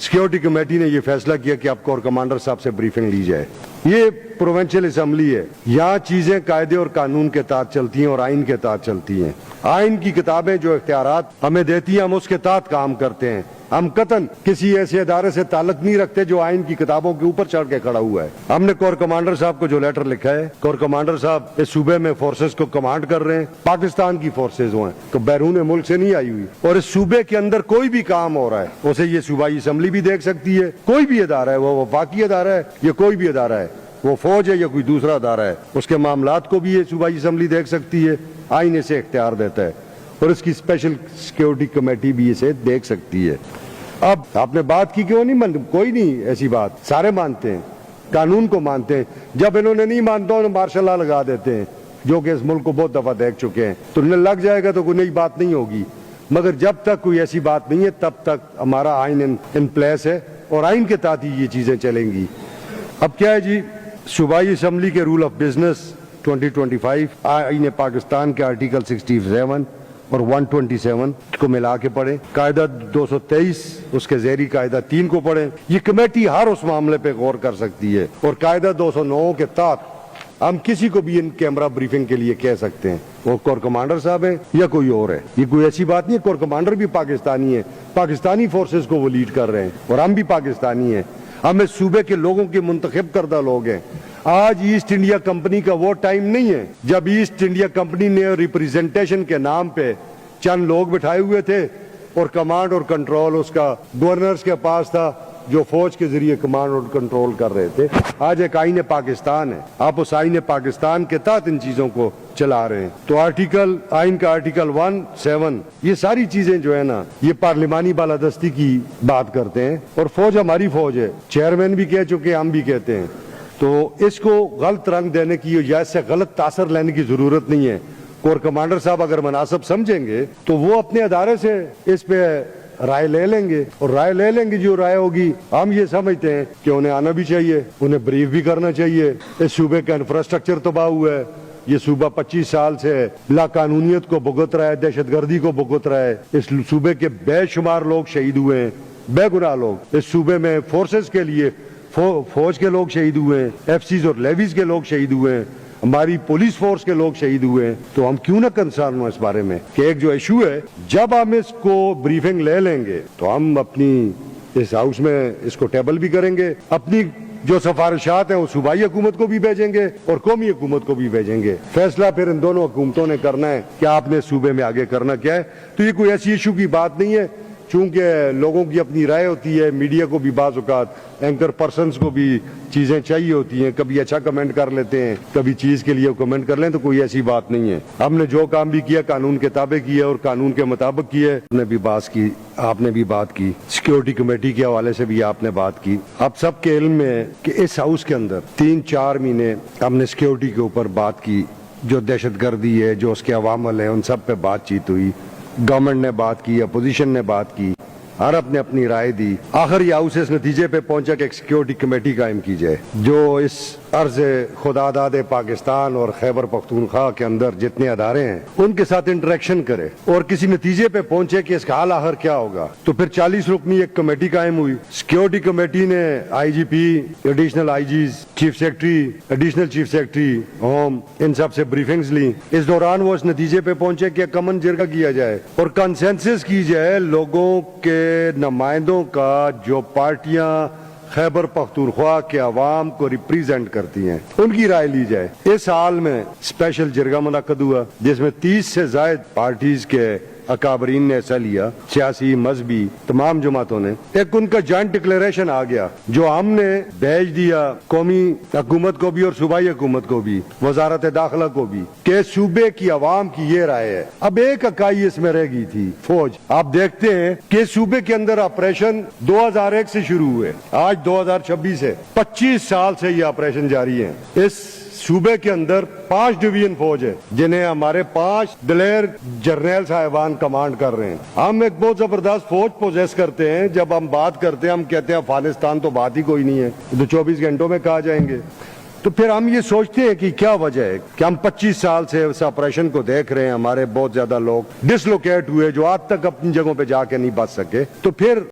Security committee ने ये फैसला किया कि आप कोर कमांडर साहब से ब्रीफिंग ली जाए। ये प्रोविंशियल असेंबली है, यहाँ चीजें कायदे और कानून के तहत चलती हैं और आइन के तहत चलती हैं। आइन की किताबें जो इख्तियारात हमें देती हैं हम उसके तहत काम करते हैं। हम कतन किसी ऐसे इदारे से ताल्लुक नहीं रखते जो आइन की किताबों के ऊपर चढ़ के खड़ा हुआ है। हमने कोर कमांडर साहब को जो लेटर लिखा है, कोर कमांडर साहब इस सूबे में फोर्सेस को कमांड कर रहे हैं, पाकिस्तान की फोर्सेज हैं, तो बैरून मुल्क से नहीं आई हुई, और इस सूबे के अंदर कोई भी काम हो रहा है उसे ये सूबाई असेंबली भी देख सकती है। कोई भी इदारा है, वो वफाकी इदारा है या कोई भी इदारा है, वो फौज है या कोई दूसरा इदारा है, उसके मामलात को भी ये सूबाई असेंबली देख सकती है। आइन इसे इख्तियार देता है और इसकी स्पेशल सिक्योरिटी कमेटी भी इसे देख सकती है। अब आपने बात की क्यों नहीं कोई नहीं, ऐसी बात सारे मानते हैं, कानून को मानते हैं। जब इन्होंने नहीं मानता उन्हें मार्शल लॉ लगा देते हैं, जो कि इस मुल्क को बहुत दफा देख चुके हैं। तो उन्हें लग जाएगा तो कोई नई बात नहीं होगी, मगर जब तक कोई ऐसी बात नहीं है तब तक हमारा आइन इन प्लेस है और आइन के तहत ही ये चीजें चलेंगी। अब क्या है जी, सूबाई असेंबली के रूल ऑफ बिजनेस 2025 आइन पाकिस्तान के आर्टिकल 67 और 127 को मिला के पढ़े, कायदा 223 उसके ज़ेरी कायदा 3 को पढ़े। ये कमेटी हर उस मामले पे गौर कर सकती है और कायदा 209 के तहत हम किसी को भी इन कैमरा ब्रीफिंग के लिए कह सकते हैं, वो कोर कमांडर साहब है या कोई और है। ये कोई ऐसी बात नहीं है, कोर कमांडर भी पाकिस्तानी है, पाकिस्तानी फोर्सेस को वो लीड कर रहे हैं और हम भी पाकिस्तानी हैं। हम इस सूबे के लोगों के मुंतखब करदा लोग हैं। आज ईस्ट इंडिया कंपनी का वो टाइम नहीं है जब ईस्ट इंडिया कंपनी ने रिप्रेजेंटेशन के नाम पे चंद लोग बिठाए हुए थे और कमांड और कंट्रोल उसका गवर्नर्स के पास था, जो फौज के जरिए कमांड और कंट्रोल कर रहे थे। आज एक आईन पाकिस्तान है, आप उस आईन पाकिस्तान के तहत इन चीजों को चला रहे हैं। तो आइन का आर्टिकल 1-7 ये सारी चीजें जो है ना, ये पार्लिमानी बालादस्ती की बात करते हैं और फौज हमारी फौज है। चेयरमैन भी कह चुके, हम भी कहते हैं। तो इसको गलत रंग देने की या इससे गलत तासर लेने की जरूरत नहीं है। कोर कमांडर साहब अगर मुनासिब समझेंगे तो वो अपने अदारे से इस पे राय ले लेंगे और राय ले लेंगे जो राय होगी। हम ये समझते हैं कि उन्हें आना भी चाहिए, उन्हें ब्रीफ भी करना चाहिए। इस सूबे का इंफ्रास्ट्रक्चर तबाह हुआ है, ये सूबा 25 साल से लाकानूनियत को भुगत रहा है, दहशतगर्दी को भुगत रहा है। इस सूबे के बेशुमार लोग शहीद हुए हैं, बेगुनाह लोग। इस सूबे में फोर्सेस के लिए फौज के लोग शहीद हुए हैं, एफसीज और लेवीज के लोग शहीद हुए हैं, हमारी पुलिस फोर्स के लोग शहीद हुए हैं। तो हम क्यों ना कंसर्न हो इस बारे में कि एक जो इशू है, जब हम इसको ब्रीफिंग ले लेंगे तो हम अपनी इस हाउस में इसको टेबल भी करेंगे, अपनी जो सिफारिशात हैं वो सूबाई हुकूमत को भी भेजेंगे और कौमी हुकूमत को भी भेजेंगे। फैसला फिर इन दोनों हुकूमतों ने करना है कि आपने सूबे में आगे करना क्या है। तो ये कोई ऐसी इशू की बात नहीं है, चूंकि लोगों की अपनी राय होती है, मीडिया को भी बाज़ औक़ात एंकर पर्सन्स को भी चीज़ें चाहिए होती हैं, कभी अच्छा कमेंट कर लेते हैं, कभी चीज़ के लिए कमेंट कर लें, तो कोई ऐसी बात नहीं है। हमने जो काम भी किया कानून के ताबे किया और कानून के मुताबिक किया। हमने भी बात की, आपने भी बात की, सिक्योरिटी कमेटी के हवाले से भी आपने बात की। आप सबके इल्म में है कि इस हाउस के अंदर 3-4 महीने हमने सिक्योरिटी के ऊपर बात की, जो दहशतगर्दी है, जो उसके अवामल है, उन सब पे बातचीत हुई। गवर्नमेंट ने बात की, अपोजिशन ने बात की, हर अपने अपनी राय दी। आखिर ये हाउस इस नतीजे पे पहुंचा कि एक सिक्योरिटी कमेटी कायम की जाए जो इस अर्ज खुदादाद पाकिस्तान और खैबर पख्तूनख्वा के अंदर जितने अदारे हैं उनके साथ इंटरेक्शन करे और किसी नतीजे पे पहुंचे कि इसका हाल आखिर क्या होगा। तो फिर 40 रुकनी एक कमेटी कायम हुई। सिक्योरिटी कमेटी ने IGP, additional IGs, chief secretary, additional chief secretary home, इन सब से ब्रीफिंग्स ली। इस दौरान वो इस नतीजे पे पहुंचे कि कमन जिरगा किया जाए और कंसेंसस की जाए लोगों के नुमाइंदों का जो पार्टियां खैबर पख्तूनख्वा के अवाम को रिप्रेजेंट करती हैं, उनकी राय ली जाए। इस हाल में स्पेशल जिरगा मुनक्कद हुआ जिसमें 30 से ज्यादा पार्टीज के अकाबरीन ने हिस्सा लिया, सियासी मजहबी तमाम जमातों ने। एक उनका जॉइंट डिक्लेरेशन आ गया जो हमने भेज दिया कौमी हुकूमत को भी और सूबाई हुकूमत को भी, वजारत दाखिला को भी, कि सूबे की आवाम की ये राय है। अब एक इकाई इसमें रह गई थी, फौज। आप देखते हैं कि सूबे के अंदर ऑपरेशन 2001 से शुरू हुए, आज 2026 है, 25 साल से ये ऑपरेशन जारी है। इस सूबे के अंदर 5 डिवीजन फौज है जिन्हें हमारे 5 दिलेर जर्नल साहिबान कमांड कर रहे हैं। हम एक बहुत जबरदस्त फौज पोजेस करते हैं। जब हम बात करते हैं हम कहते हैं अफगानिस्तान तो बात ही कोई नहीं है, तो 24 घंटों में कहा जाएंगे। तो फिर हम ये सोचते हैं कि क्या वजह है कि हम 25 साल से उस ऑपरेशन को देख रहे हैं, हमारे बहुत ज्यादा लोग डिसलोकेट हुए जो आज तक अपनी जगहों पे जाके नहीं बच सके। तो फिर